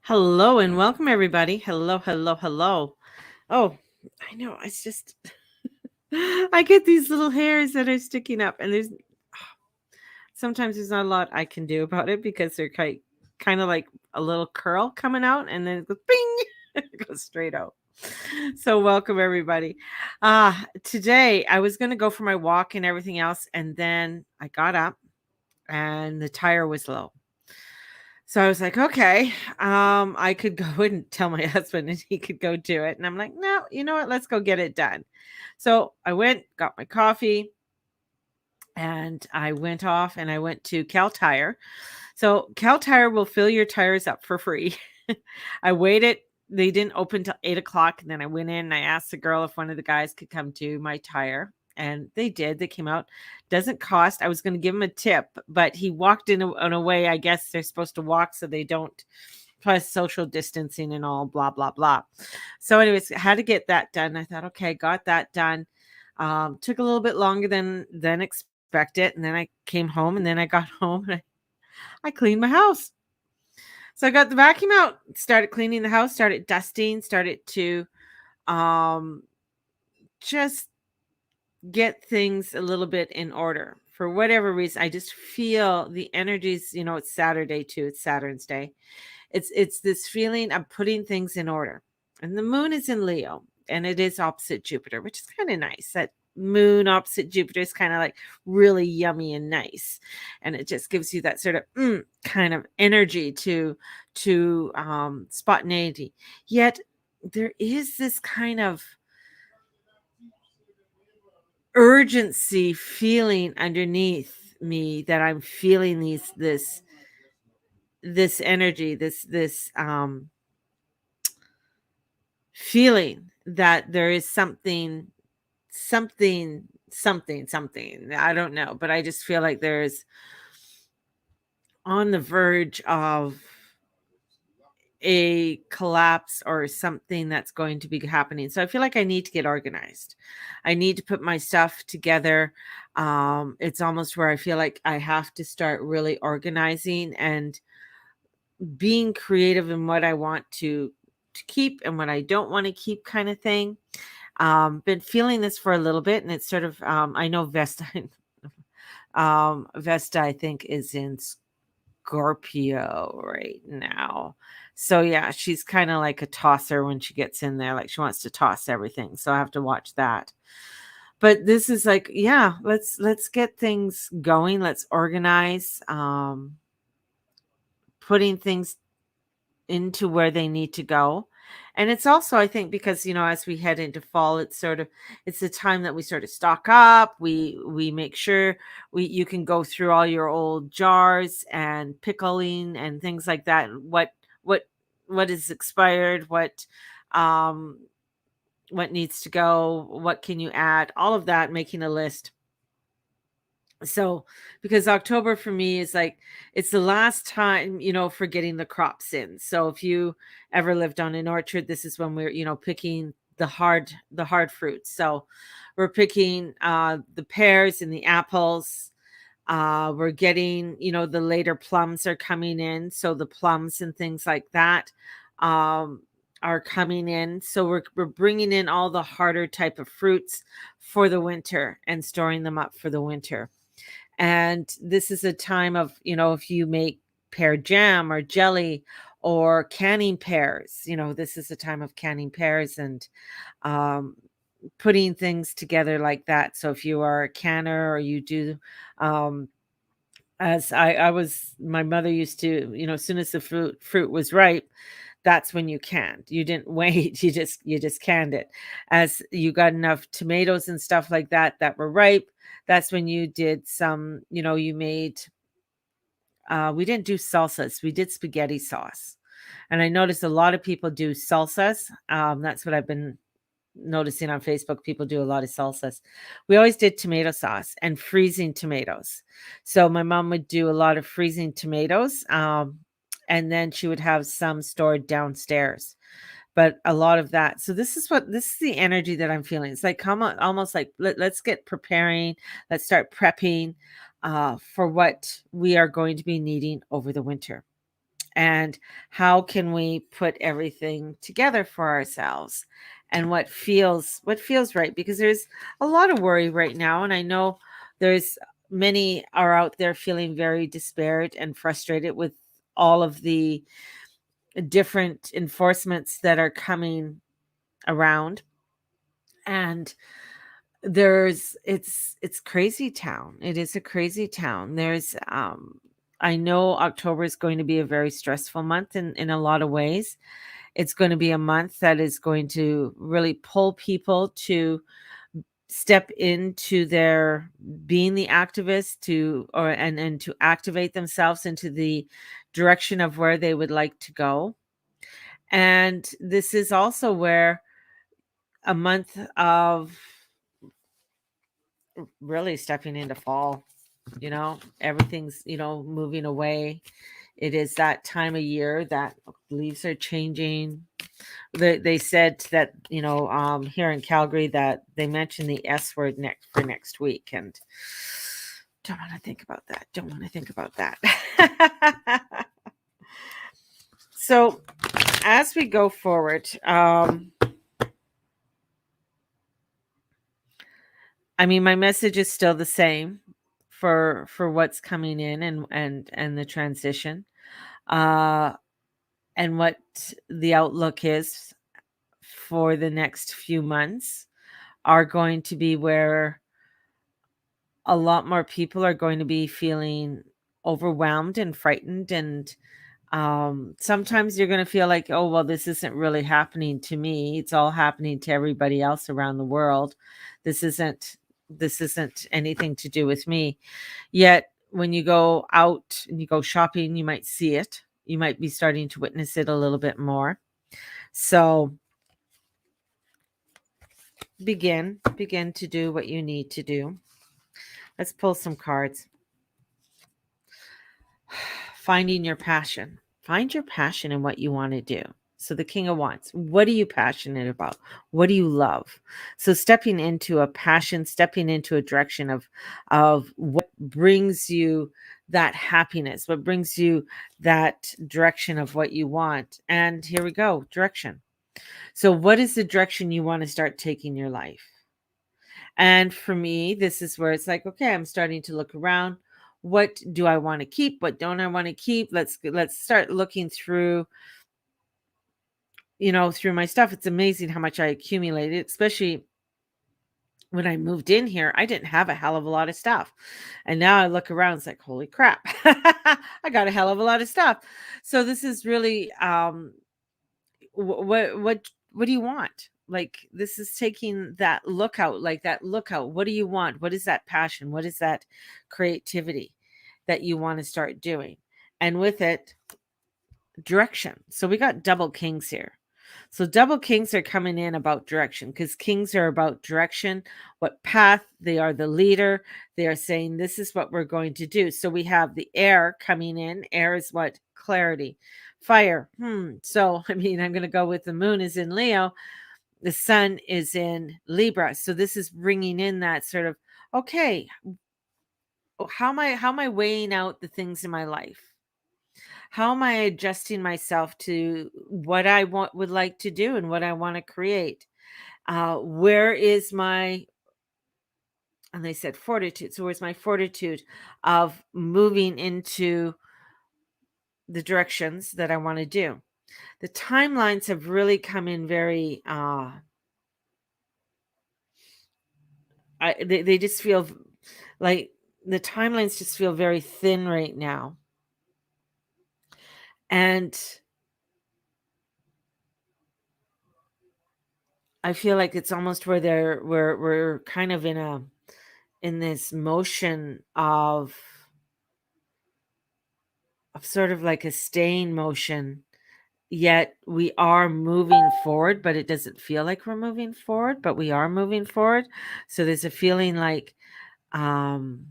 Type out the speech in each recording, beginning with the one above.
Hello and welcome, everybody. Hello, hello, hello. Oh, I know. It's just, I get these little hairs that are sticking up, and sometimes there's not a lot I can do about it because they're kind of like a little curl coming out, and then it goes bing, it goes straight out. So, welcome, everybody. Today, I was going to go for my walk and everything else, and then I got up and the tire was low. So I was like, okay, I could go and tell my husband and he could go do it. And I'm like, no, you know what? Let's go get it done. So I went, got my coffee, and I went off and I went to Cal Tire. So Cal Tire will fill your tires up for free. I waited. They didn't open till 8 o'clock. And then I went in and I asked the girl if one of the guys could come do my tire. And they did. They came out. Doesn't cost. I was going to give him a tip, but he walked in a way. I guess they're supposed to walk so they don't, plus social distancing and all, blah, blah, blah. So, anyways, had to get that done. I thought, okay, got that done. Took a little bit longer than expected. And then I came home and then I got home and I cleaned my house. So I got the vacuum out, started cleaning the house, started dusting, started to um just get things a little bit in order. For whatever reason, I just feel the energies, it's Saturday too, it's Saturn's day. It's this feeling of putting things in order. And the moon is in Leo and it is opposite Jupiter, which is kind of nice. That moon opposite Jupiter is kind of like really yummy and nice. And it just gives you that sort of kind of energy to spontaneity. Yet there is this kind of urgency feeling underneath me that I'm feeling this energy, this feeling that there is something. I don't know, but I just feel like there's on the verge of a collapse or something that's going to be happening. So I feel like I need to get organized. I need to put my stuff together. It's almost where I feel like I have to start really organizing and being creative in what I want to keep and what I don't want to keep, kind of thing. Been feeling this for a little bit, and it's sort of I know Vesta Vesta I think is in Scorpio right now. So yeah, she's kind of like a tosser when she gets in there, like she wants to toss everything. So I have to watch that. But this is like, yeah, let's get things going. Let's organize, putting things into where they need to go. And it's also, I think, because as we head into fall, it's the time that we sort of stock up. We make sure you can go through all your old jars and pickling and things like that. What what is expired, um what needs to go, what can you add, all of that, making a list. So, because October for me is like it's the last time, for getting the crops in. So if you ever lived on an orchard, this is when we're, picking the hard fruits. So we're picking the pears and the apples. We're getting, the later plums are coming in. So the plums and things like that are coming in. So we're bringing in all the harder type of fruits for the winter and storing them up for the winter. And this is a time of, if you make pear jam or jelly or canning pears, this is a time of canning pears and um, putting things together like that. So if you are a canner or you do, um, as I was, my mother used to, as soon as the fruit was ripe, that's when you canned. You didn't wait. You just canned it. As you got enough tomatoes and stuff like that were ripe, that's when you did some, you made we didn't do salsas. We did spaghetti sauce. And I noticed a lot of people do salsas. That's what I've been noticing on Facebook. People do a lot of salsas. We always did tomato sauce and freezing tomatoes. So my mom would do a lot of freezing tomatoes. And then she would have some stored downstairs. But a lot of that. So this is the energy that I'm feeling. It's like almost like let's get preparing. Let's start prepping for what we are going to be needing over the winter. and how can we put everything together for ourselves, and what feels right, because there's a lot of worry right now, and I know there's many are out there feeling very despaired and frustrated with all of the different enforcements that are coming around. And it's crazy town. It is a crazy town. There's I know October is going to be a very stressful month in a lot of ways. It's going to be a month that is going to really pull people to step into their being the activist, to or and to activate themselves into the direction of where they would like to go. And this is also where a month of really stepping into fall. Everything's moving away. It is that time of year that leaves are changing. They said that here in Calgary that they mentioned the S word next week, and don't want to think about that. Don't want to think about that. So as we go forward, I mean, my message is still the same for what's coming in, and the transition, uh, and what the outlook is for the next few months are going to be where a lot more people are going to be feeling overwhelmed and frightened, and sometimes you're going to feel like, oh well, this isn't really happening to me, it's all happening to everybody else around the world. This isn't anything to do with me. Yet when you go out and you go shopping, you might see it, you might be starting to witness it a little bit more. So begin to do what you need to do. Let's pull some cards. Finding your passion. Find your passion in what you want to do. So the King of Wands, what are you passionate about? What do you love? So stepping into a passion, stepping into a direction of what brings you that happiness, what brings you that direction of what you want. And here we go, direction. So what is the direction you want to start taking your life? And for me, this is where it's like, okay, I'm starting to look around. What do I want to keep? What don't I want to keep? Let's start looking through, through my stuff. It's amazing how much I accumulated, especially when I moved in here. I didn't have a hell of a lot of stuff. And now I look around, it's like, holy crap. I got a hell of a lot of stuff. So this is really what do you want? Like, this is taking that lookout, like that lookout. What do you want? What is that passion? What is that creativity that you want to start doing? And with it, direction. So we got double kings here. So double kings are coming in about direction, because kings are about direction, what path. They are the leader. They are saying, this is what we're going to do. So we have the air coming in. Air is what? Clarity. Fire. So, I mean, I'm going to go with the moon is in Leo. The sun is in Libra. So this is bringing in that sort of, okay, how am I weighing out the things in my life? How am I adjusting myself to what I would like to do and what I want to create? Where is my, and they said fortitude. So where's my fortitude of moving into the directions that I want to do? The timelines have really come in very, they just feel like the timelines just feel very thin right now. And I feel like it's almost where we're kind of in this motion of sort of like a staying motion, yet we are moving forward, but it doesn't feel like we're moving forward, but we are moving forward. So there's a feeling like um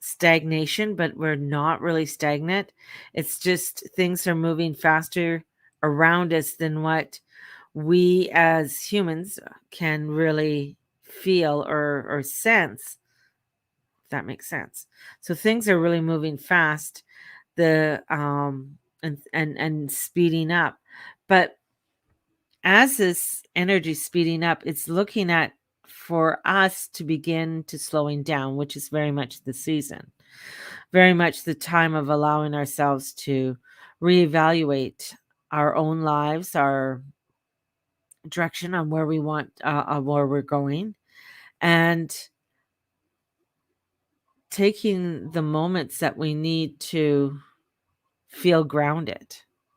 stagnation, but we're not really stagnant. It's just things are moving faster around us than what we as humans can really feel or sense, if that makes sense. So things are really moving fast. The and speeding up. But as this energy speeding up, it's looking at for us to begin to slowing down, which is very much the season, very much the time of allowing ourselves to reevaluate our own lives, our direction on where we want, where we're going, and taking the moments that we need to feel grounded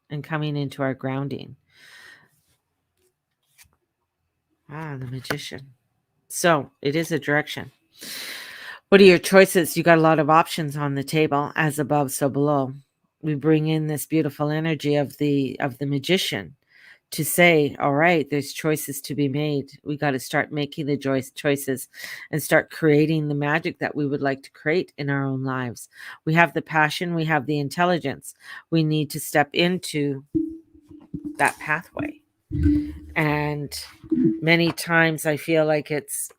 and coming into our grounding. The Magician. So it is a direction. What are your choices? You got a lot of options on the table, as above, so below. We bring in this beautiful energy of the Magician to say, all right, there's choices to be made. We got to start making the choices and start creating the magic that we would like to create in our own lives. We have the passion, we have the intelligence. We need to step into that pathway. And many times I feel like it's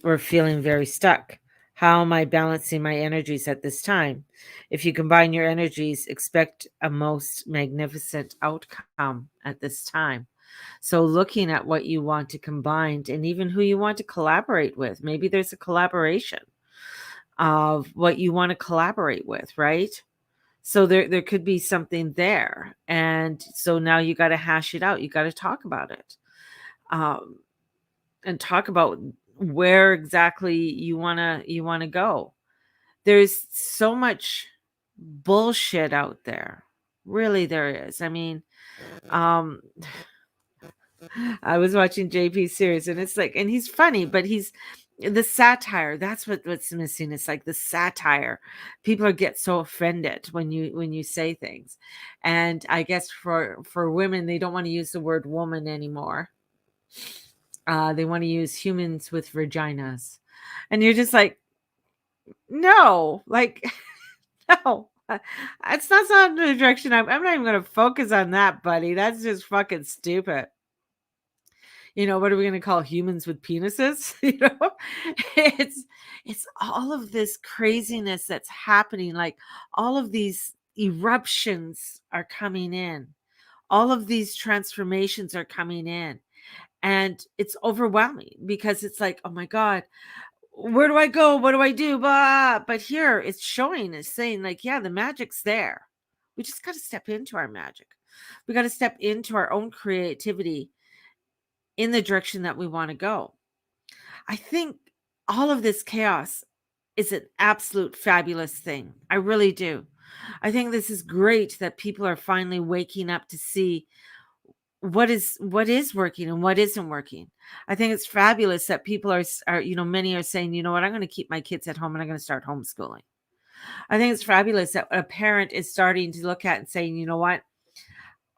we're feeling very stuck. How am I balancing my energies at this time? If you combine your energies, expect a most magnificent outcome at this time. So, looking at what you want to combine and even who you want to collaborate with, maybe there's a collaboration of what you want to collaborate with, right? So there could be something there. And so now you got to hash it out. You got to talk about it. Um, and talk about where exactly you want to go. There's so much bullshit out there. Really there is. I mean, um I was watching JP series and it's like, and he's funny, but he's the satire. That's what's missing. It's like the satire. People get so offended when you say things. And I guess for women, they don't want to use the word woman anymore. They want to use humans with vaginas. And you're just like, no, like, no. It's not the direction I'm not even going to focus on that, buddy. That's just fucking stupid. What are we going to call humans with penises? It's it's all of this craziness that's happening. Like all of these eruptions are coming in. All of these transformations are coming in. And it's overwhelming because it's like, oh my God, where do I go? What do I do? But here it's showing, it's saying, like, yeah, the magic's there. We just got to step into our magic. We got to step into our own creativity in the direction that we want to go. I think all of this chaos is an absolute fabulous thing. I really do. I think this is great that people are finally waking up to see what is working and what isn't working. I think it's fabulous that people are many are saying, you know what, I'm going to keep my kids at home and I'm going to start homeschooling. I think it's fabulous that a parent is starting to look at and saying, you know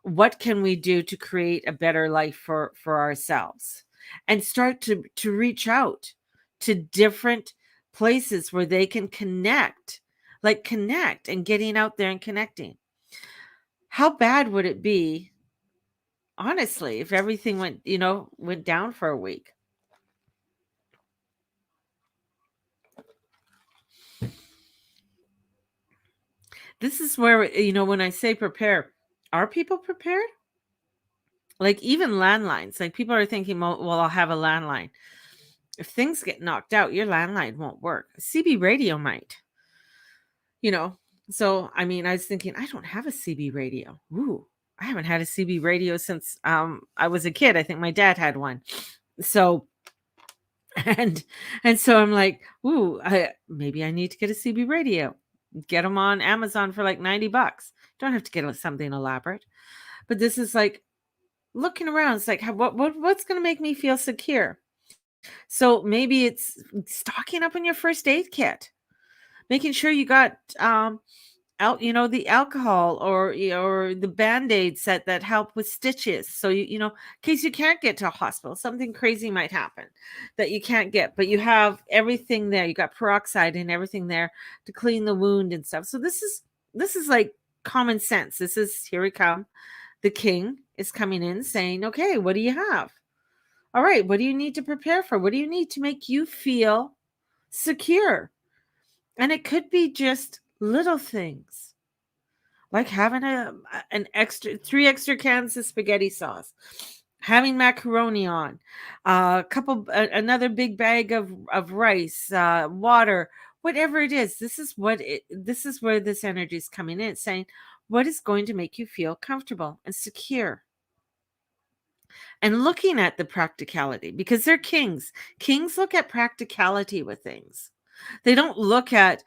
what can we do to create a better life for ourselves, and start to reach out to different places where they can connect, and getting out there and connecting. How bad would it be, honestly, if everything went down for a week? This is where, when I say prepare, are people prepared? Like even landlines, like people are thinking, well, I'll have a landline. If things get knocked out, your landline won't work. CB radio might, you know. So, I mean, I was thinking, I don't have a CB radio. Ooh, I haven't had a CB radio since I was a kid. I think my dad had one. So, and so I'm like, ooh, maybe I need to get a CB radio. Get them on Amazon for like $90. Don't have to get something elaborate. But this is like looking around. It's like, what's going to make me feel secure? So maybe it's stocking up on your first aid kit, making sure you got the alcohol or the band-aid set that help with stitches. So in case you can't get to a hospital, something crazy might happen that you can't get, but you have everything there. You got peroxide and everything there to clean the wound and stuff. So this is like common sense. This is, here we come. The king is coming in saying, okay, what do you have? All right, what do you need to prepare for? What do you need to make you feel secure? And it could be just Little things like having an extra 3 extra cans of spaghetti sauce, having macaroni on, a couple another big bag of rice, water, whatever it is. This is where this energy is coming in. It's saying, what is going to make you feel comfortable and secure? And looking at the practicality, because they're kings. Kings look at practicality with things. They don't look at,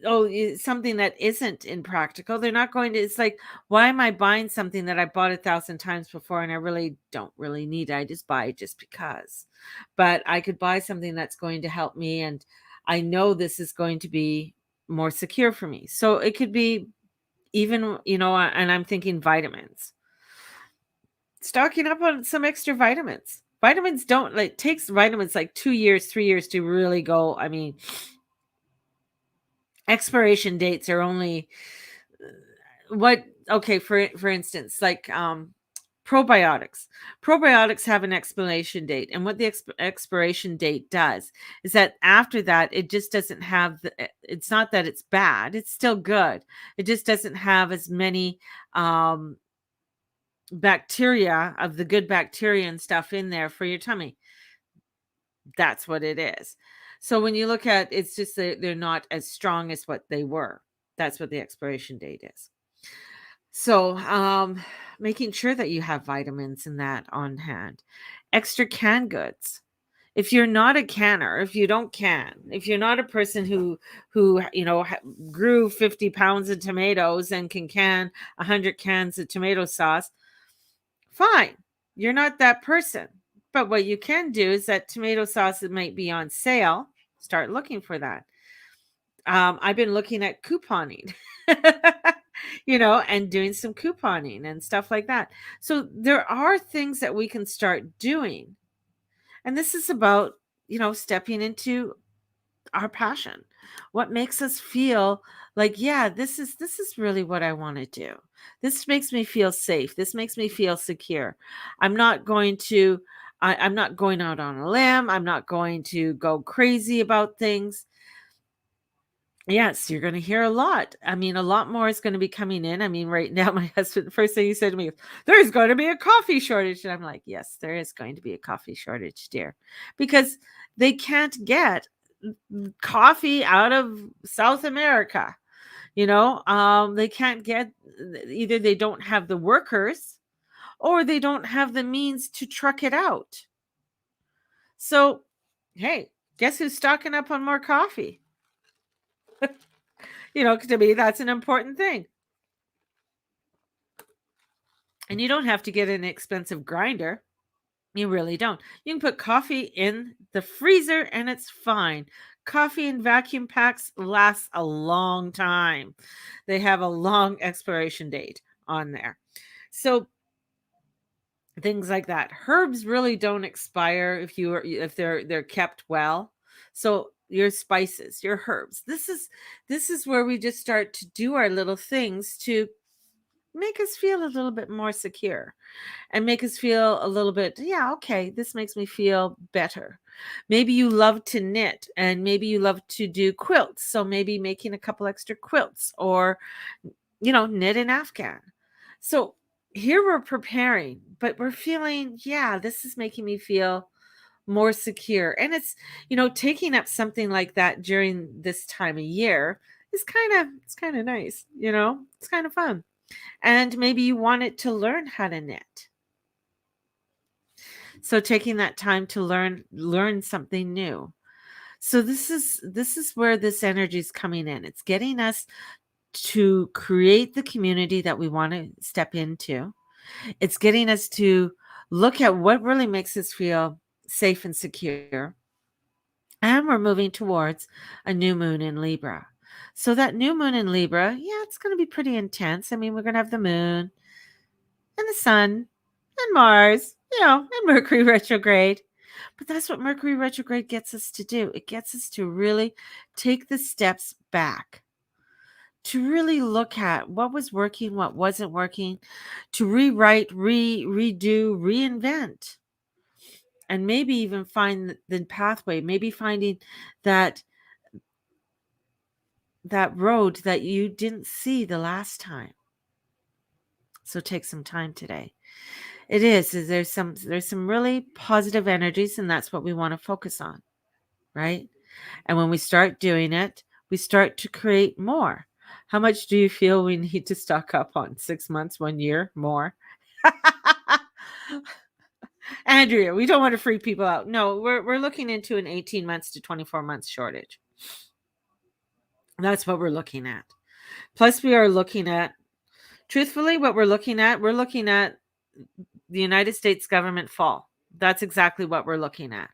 oh, something that isn't impractical. They're not going to, it's like, why am I buying something that I bought 1,000 times before and I really don't really need it? I just buy it just because. But I could buy something that's going to help me, and I know this is going to be more secure for me. So it could be even, and I'm thinking vitamins. Stocking up on some extra vitamins. Vitamins don't like takes vitamins like 2 years, 3 years to really go. I mean, expiration dates are only what okay, for instance, like probiotics. Probiotics have an expiration date, and what the expiration date does is that after that it just doesn't have it's not that it's bad, it's still good. It just doesn't have as many bacteria of the good bacteria and stuff in there for your tummy. That's what it is. So when you look at, it's just that they're not as strong as what they were. That's what the expiration date is. So making sure that you have vitamins and that on hand. Extra canned goods. If you're not a canner, if you don't can, if you're not a person who grew 50 pounds of tomatoes and can 100 cans of tomato sauce, fine. You're not that person. But what you can do is that tomato sauce that might be on sale, start looking for that. I've been looking at couponing, and doing some couponing and stuff like that. So there are things that we can start doing. And this is about, stepping into our passion. What makes us feel like, yeah, this is really what I want to do. This makes me feel safe. This makes me feel secure. I'm not going to I'm not going out on a limb. I'm not going to go crazy about things. Yes, you're going to hear a lot. I mean, a lot more is going to be coming in. I mean, right now, my husband, the first thing he said to me is, there's going to be a coffee shortage. And I'm like, yes, there is going to be a coffee shortage, dear, because they can't get coffee out of South America. They can't get, either they don't have the workers or they don't have the means to truck it out. So, hey, guess who's stocking up on more coffee? To me, that's an important thing. And you don't have to get an expensive grinder. You really don't. You can put coffee in the freezer and it's fine. Coffee in vacuum packs lasts a long time. They have a long expiration date on there. So things like that. Herbs really don't expire if they're kept well. So your spices, your herbs. This is where we just start to do our little things to make us feel a little bit more secure and make us feel a little bit, yeah, okay, this makes me feel better. Maybe you love to knit and maybe you love to do quilts. So maybe making a couple extra quilts or, knit an Afghan. So here we're preparing, but we're feeling, yeah, this is making me feel more secure. And taking up something like that during this time of year is it's kind of nice, it's kind of fun. And maybe you wanted to learn how to knit. So taking that time to learn something new. So this is where this energy is coming in. It's getting us to create the community that we want to step into. It's getting us to look at what really makes us feel safe and secure. And we're moving towards a new moon in Libra. So that new moon in Libra, yeah, it's going to be pretty intense. I mean, we're going to have the moon and the sun and Mars, and Mercury retrograde. But that's what Mercury retrograde gets us to do. It gets us to really take the steps back, to really look at what was working, what wasn't working, to rewrite, redo, reinvent, and maybe even find the pathway, maybe finding that that road that you didn't see the last time. So take some time today. There's some really positive energies, and that's what we want to focus on, right? And when we start doing it, we start to create more. How much do you feel we need to stock up on? 6 months, 1 year, more? Andrea, we don't want to freak people out. No, we're looking into an 18 months to 24 months shortage. That's what we're looking at. Plus, we are looking at, truthfully, we're looking at the United States government fall. That's exactly what we're looking at.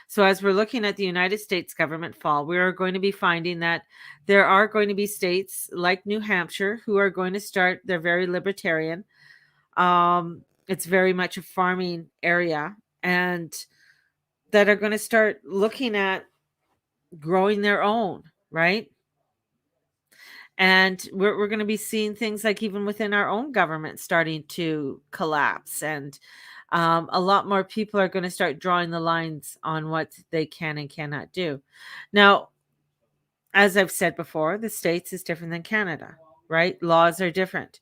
So as we're looking at the United States government fall, we are going to be finding that there are going to be states like New Hampshire who are going to start, they're very libertarian. It's very much a farming area, and that are going to start looking at growing their own, right? And we're going to be seeing things like even within our own government starting to collapse, and a lot more people are going to start drawing the lines on what they can and cannot do. Now, as I've said before, the States is different than Canada, right? Laws are different.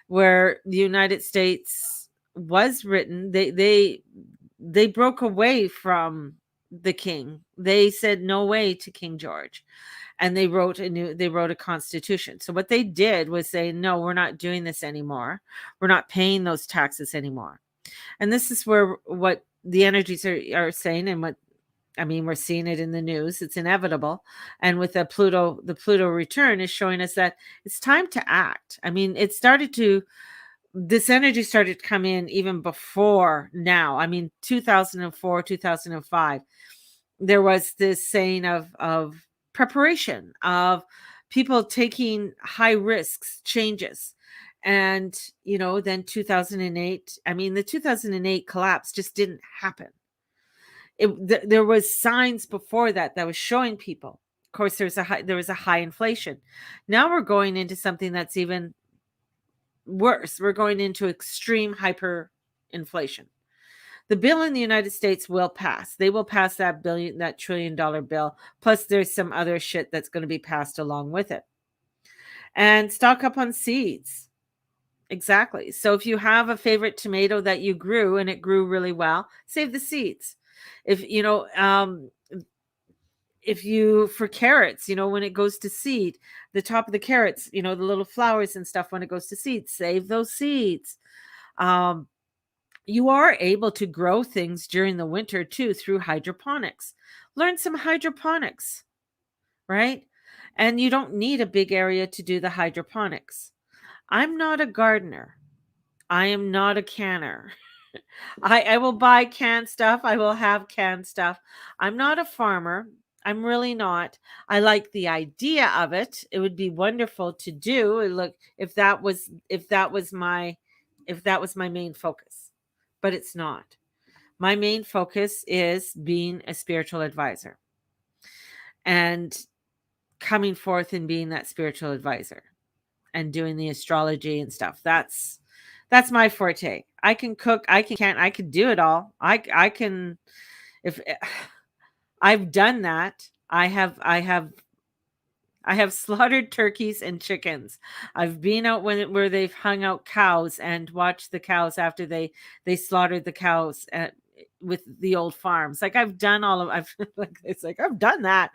Where the United States was written, they broke away from the king. They said no way to King George, and they wrote a constitution. So what they did was say, no, we're not doing this anymore. We're not paying those taxes anymore. And this is where what the energies are saying, and what I mean, we're seeing it in the news. It's inevitable. And with the Pluto return is showing us that it's time to act. I mean, this energy started to come in even before now. I mean, 2004, 2005, there was this saying of preparation, of people taking high risks, changes. And, then 2008, I mean, the 2008 collapse just didn't happen. There was signs before that was showing people. Of course, there was a high inflation. Now we're going into something that's even worse. We're going into extreme hyperinflation. The bill in the United States will pass. They will pass that $1 trillion bill. Plus, there's some other shit that's going to be passed along with it. And stock up on seeds. Exactly. So if you have a favorite tomato that you grew and it grew really well, save the seeds. If for carrots, when it goes to seed, the top of the carrots, the little flowers and stuff, when it goes to seed, save those seeds. You are able to grow things during the winter too through hydroponics. Learn some hydroponics, right? And you don't need a big area to do the hydroponics. I'm not a gardener. I am not a canner. I will buy canned stuff. I will have canned stuff. I'm not a farmer. I'm really not. I like the idea of it. It would be wonderful to do. Look, if that was my main focus. But it's not. My main focus is being a spiritual advisor and coming forth and being that spiritual advisor and doing the astrology and stuff. That's my forte. I can cook, I can do it all. I can, if I've done that. I have slaughtered turkeys and chickens. I've been out where they've hung out cows and watched the cows after they slaughtered the cows with the old farms. Like I've done I've done that,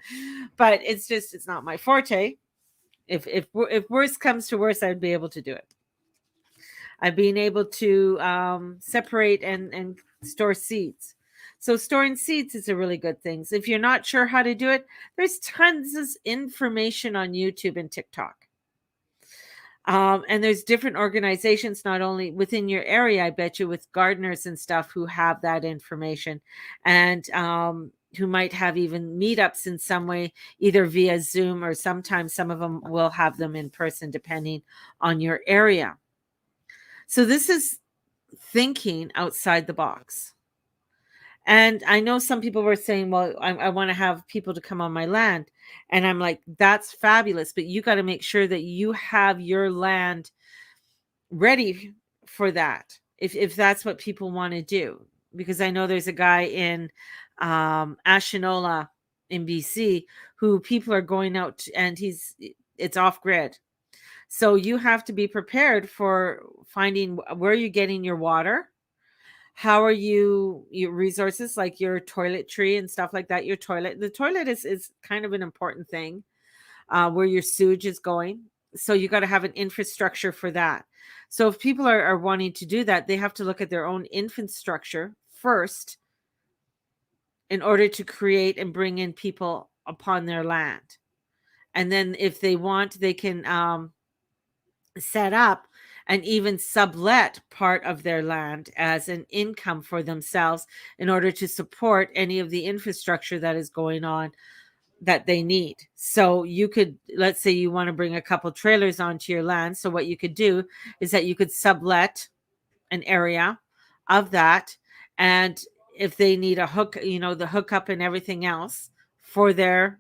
but it's not my forte. If worse comes to worse, I'd be able to do it. I've been able to separate and store seeds. So storing seeds is a really good thing. So if you're not sure how to do it, there's tons of information on YouTube and TikTok. And there's different organizations, not only within your area, I bet you, with gardeners and stuff who have that information, and who might have even meetups in some way, either via Zoom, or sometimes some of them will have them in person, depending on your area. So this is thinking outside the box. And I know some people were saying, well, I want to have people to come on my land. And I'm like, that's fabulous. But you got to make sure that you have your land ready for that. If that's what people want to do. Because I know there's a guy in Ashinola, in BC who people are going out and it's off grid. So you have to be prepared for finding where you're getting your water. How are your resources like your toiletry and stuff like that? The toilet is kind of an important thing, where your sewage is going. So you got to have an infrastructure for that. So if people are wanting to do that, they have to look at their own infrastructure first in order to create and bring in people upon their land. And then if they want, they can set up and even sublet part of their land as an income for themselves in order to support any of the infrastructure that is going on that they need. So you could, let's say you want to bring a couple trailers onto your land. So what you could do is that you could sublet an area of that. And if they need a hook, the hookup and everything else for their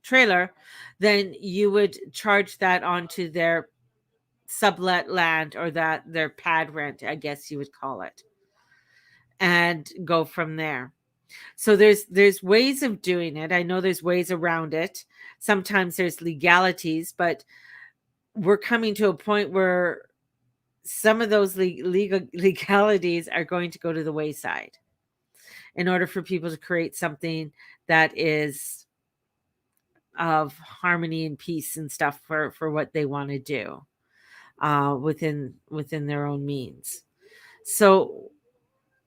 trailer, then you would charge that onto their sublet land, or that their pad rent, I guess you would call it, and go from there. So there's ways of doing it. I know there's ways around it. Sometimes there's legalities, but we're coming to a point where some of those legalities are going to go to the wayside in order for people to create something that is of harmony and peace and stuff for what they want to do, within their own means. So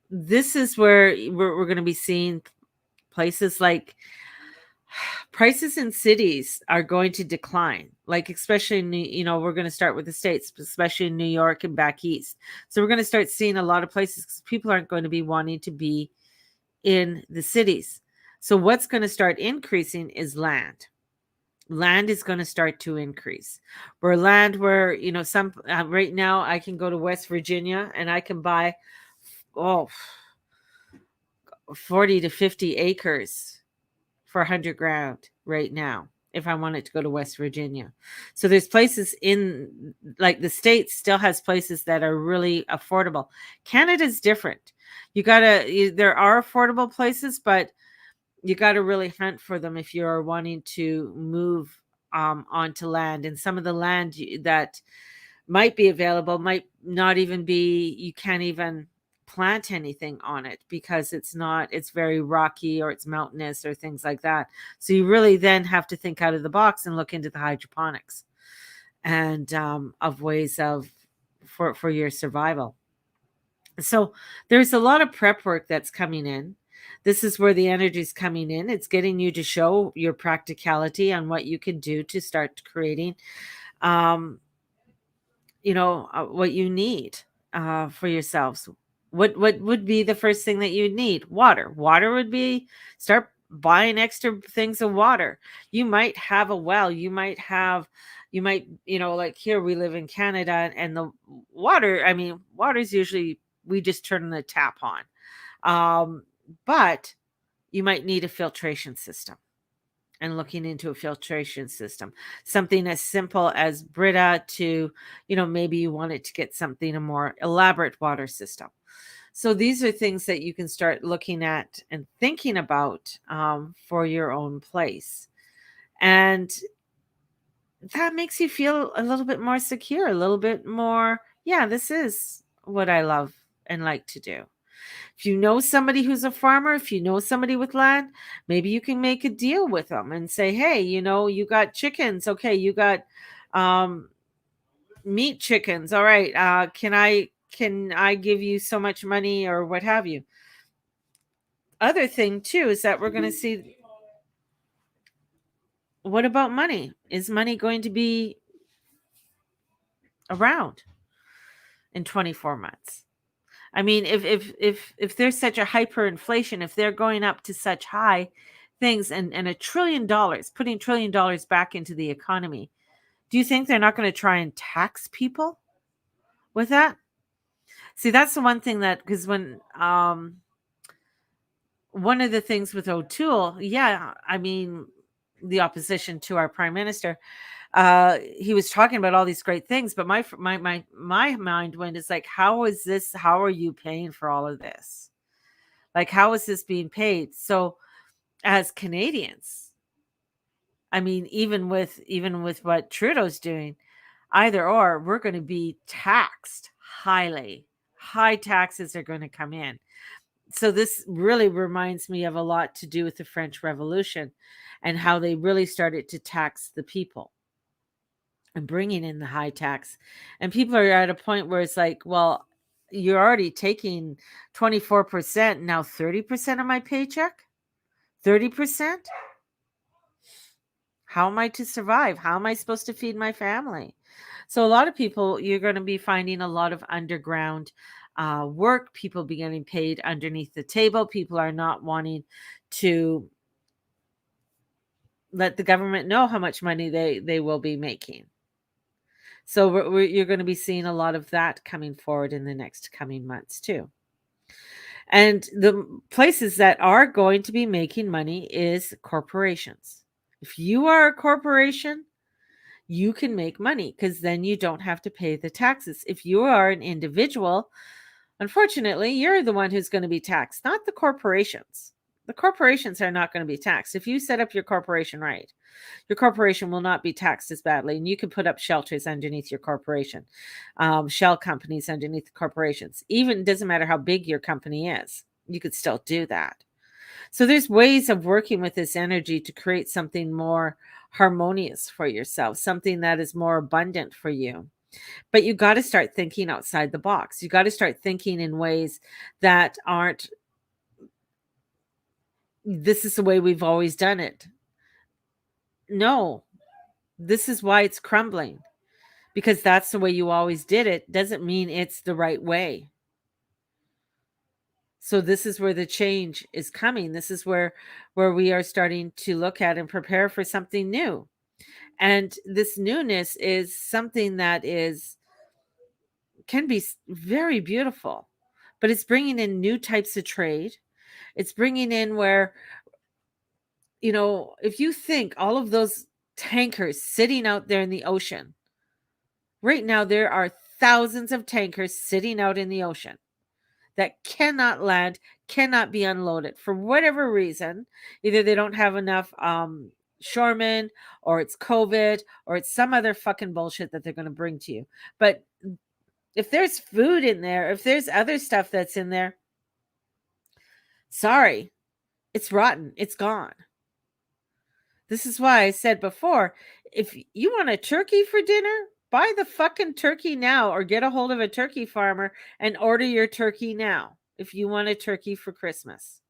this is where we're going to be seeing places like prices in cities are going to decline, like especially we're going to start with the States, especially in New York and back east. So we're going to start seeing a lot of places because people aren't going to be wanting to be in the cities. So what's going to start increasing is land. Land is going to start to increase. Where some right now I can go to West Virginia and I can buy 40 to 50 acres for 100 grand right now if I wanted to go to West Virginia. So there's places in, like, the States still has places that are really affordable. Canada's different. There are affordable places, but you got to really hunt for them if you're wanting to move onto land. And some of the land that might be available might not even be, you can't even plant anything on it because it's very rocky, or it's mountainous, or things like that. So you really then have to think out of the box and look into the hydroponics and of ways for your survival. So there's a lot of prep work that's coming in. This is where the energy is coming in. It's getting you to show your practicality on what you can do to start creating, what you need for yourselves. What would be the first thing that you need? Water. Water would be, start buying extra things of water. You might have a well. Like here we live in Canada, and the water. I mean, water is usually, we just turn the tap on. But you might need a filtration system, and looking into a filtration system, something as simple as Brita to, maybe you wanted to get a more elaborate water system. So these are things that you can start looking at and thinking about for your own place. And that makes you feel a little bit more secure, a little bit more, yeah, this is what I love and like to do. If you know somebody who's a farmer, if you know somebody with land, maybe you can make a deal with them and say, hey, you got chickens. Okay, you got meat chickens. All right. Can I give you so much money, or what have you? Other thing too is that we're going to see, what about money? Is money going to be around in 24 months? I mean, if there's such a hyperinflation, if they're going up to such high things, and $1 trillion, putting $1 trillion back into the economy, do you think they're not going to try and tax people with that? See, that's the one thing that, because when one of the things with O'Toole, yeah, I mean, the opposition to our prime minister, he was talking about all these great things, but my mind went, is like, how are you paying for all of this? Like, how is this being paid? So as Canadians. I mean, even with what Trudeau's doing, either or, we're going to be taxed highly. High taxes are going to come in. So this really reminds me of a lot to do with the French Revolution and how they really started to tax the people and bringing in the high tax. And people are at a point where it's like, well, you're already taking 24%, now 30% of my paycheck? 30%? How am I to survive? How am I supposed to feed my family? So a lot of people, you're going to be finding a lot of underground work, people be getting paid underneath the table. People are not wanting to let the government know how much money they will be making. So you're going to be seeing a lot of that coming forward in the next coming months too. And the places that are going to be making money is corporations. If you are a corporation, you can make money because then you don't have to pay the taxes. If you are an individual, unfortunately, you're the one who's going to be taxed, not the corporations. The corporations are not going to be taxed. If you set up your corporation right, your corporation will not be taxed as badly. And you can put up shelters underneath your corporation, shell companies underneath the corporations. Even it doesn't matter how big your company is, you could still do that. So there's ways of working with this energy to create something more harmonious for yourself, something that is more abundant for you. But you got to start thinking outside the box. You got to start thinking in ways that aren't, this is the way we've always done it. No, this is why it's crumbling, because that's the way you always did it. Doesn't mean it's the right way. So this is where the change is coming. This is where we are starting to look at and prepare for something new. And this newness is something that is can be very beautiful, but it's bringing in new types of trade. It's bringing in where, if you think all of those tankers sitting out there in the ocean, right now there are thousands of tankers sitting out in the ocean that cannot land, cannot be unloaded for whatever reason. Either they don't have enough shoremen, or it's COVID, or it's some other fucking bullshit that they're going to bring to you. But if there's food in there, if there's other stuff that's in there, sorry, it's rotten. It's gone. This is why I said before, if you want a turkey for dinner, buy the fucking turkey now, or get a hold of a turkey farmer and order your turkey now if you want a turkey for Christmas.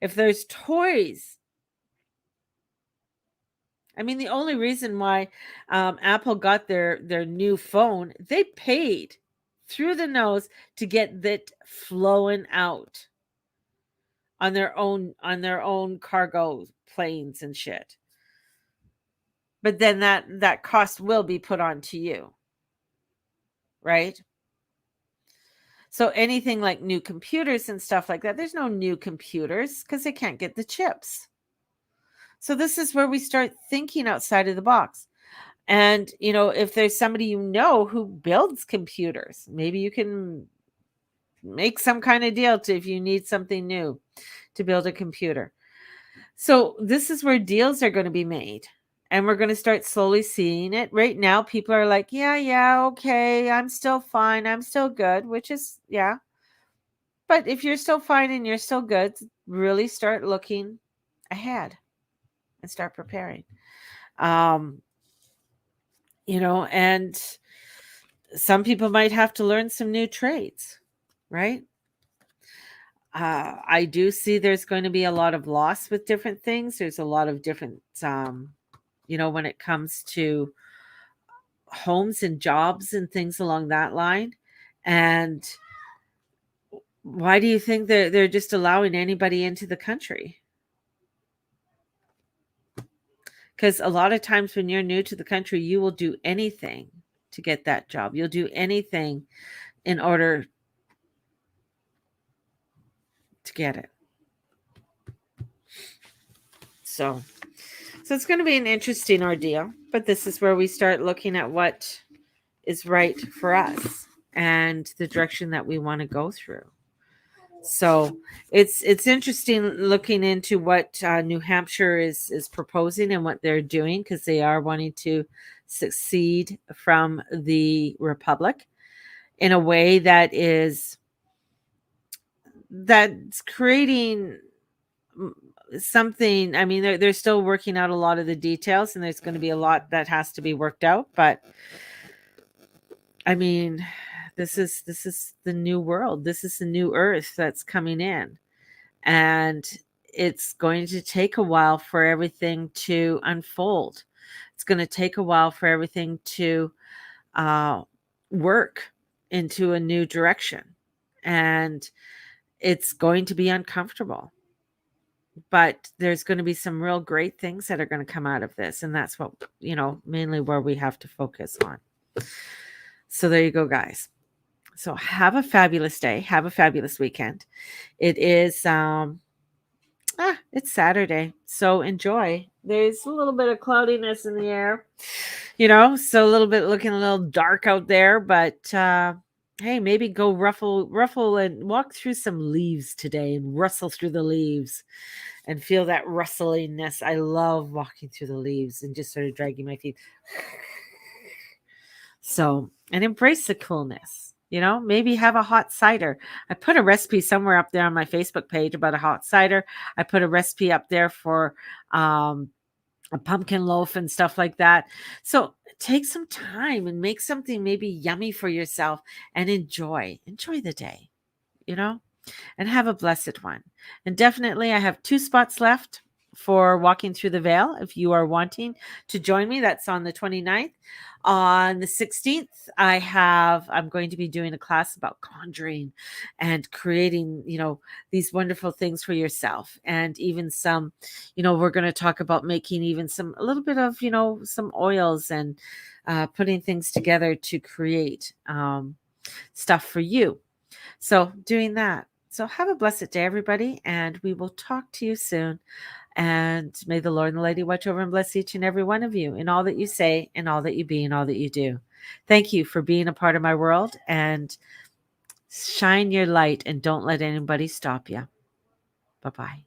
If there's toys, I mean, the only reason why Apple got their new phone, they paid through the nose to get that flowing out on their own cargo planes and shit. But then that cost will be put on to you, right? So anything like new computers and stuff like that, there's no new computers because they can't get the chips. So this is where we start thinking outside of the box. And, if there's somebody who builds computers, maybe you can make some kind of deal to, if you need something new to build a computer. So this is where deals are going to be made. And we're going to start slowly seeing it. Right now, people are like, yeah, okay, I'm still fine. I'm still good, which is, yeah. But if you're still fine and you're still good, really start looking ahead and start preparing. And some people might have to learn some new trades, right? I do see there's going to be a lot of loss with different things. There's a lot of different, when it comes to homes and jobs and things along that line. And why do you think they're just allowing anybody into the country? Because a lot of times when you're new to the country, you will do anything to get that job. You'll do anything in order to get it. So it's going to be an interesting ordeal, but this is where we start looking at what is right for us and the direction that we want to go through. So it's interesting looking into what New Hampshire is proposing and what they're doing, because they are wanting to succeed from the Republic in a way that's creating mm, something. I mean, they're still working out a lot of the details, and there's going to be a lot that has to be worked out. But I mean, this is the new world. This is the new Earth that's coming in, and it's going to take a while for everything to unfold. It's going to take a while for everything to uh, work into a new direction, and it's going to be uncomfortable. But there's going to be some real great things that are going to come out of this, and that's what, mainly where we have to focus on. So there you go, guys. So have a fabulous day. Have a fabulous weekend. It is it's Saturday, so enjoy. There's a little bit of cloudiness in the air, so a little bit looking a little dark out there, but hey, maybe go ruffle and walk through some leaves today and rustle through the leaves and feel that rustlingness. I love walking through the leaves and just sort of dragging my feet. So, and embrace the coolness. Maybe have a hot cider. I put a recipe somewhere up there on my Facebook page about a hot cider. I put a recipe up there for a pumpkin loaf and stuff like that. So take some time and make something maybe yummy for yourself and enjoy the day, and have a blessed one. And definitely, I have 2 spots left for Walking Through the Veil. If you are wanting to join me, that's on the 29th. On the 16th, I'm going to be doing a class about conjuring and creating, these wonderful things for yourself. And even some, we're going to talk about making even a little bit of, some oils and putting things together to create stuff for you. So doing that. So have a blessed day, everybody, and we will talk to you soon. And may the Lord and the Lady watch over and bless each and every one of you in all that you say, in all that you be, and all that you do. Thank you for being a part of my world, and shine your light and don't let anybody stop you. Bye-bye.